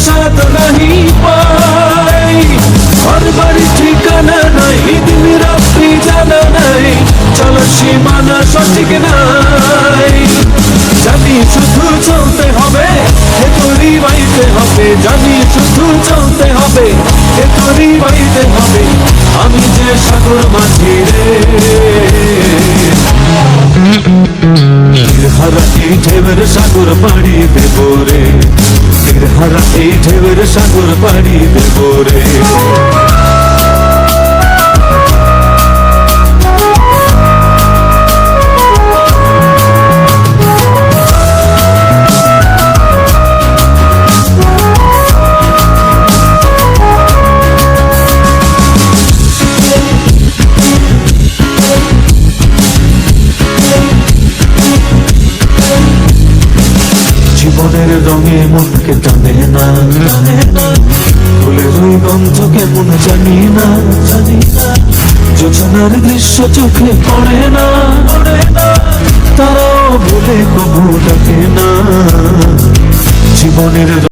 স্বাদ নাহি পাই, ঘর বাড়ি ঠিকানা নাই, দিন রাত্রি জানা নাই, চলো সীমানা সঠিক নাই। জানি শুধু চলতে হবে, এ তোরই বাইতে হবে, জানি শুধু চলতে হবে, এ তোরই বাইতে হবে। আমি যে সাগর মাঝি রে, হারা এই ঢেউয়ের সাগর পাড়ি দেব রে, হারা এই ঢেউয়ের সাগর পাড়ি দেব রে। জীবনের রঙে মনকে টানে না, ফুলের ওই গন্ধ কেমন জানি না, যোজনার দৃশ্য চোখে পড়ে না, তারাও বলে কবু ডাকে না। জীবনের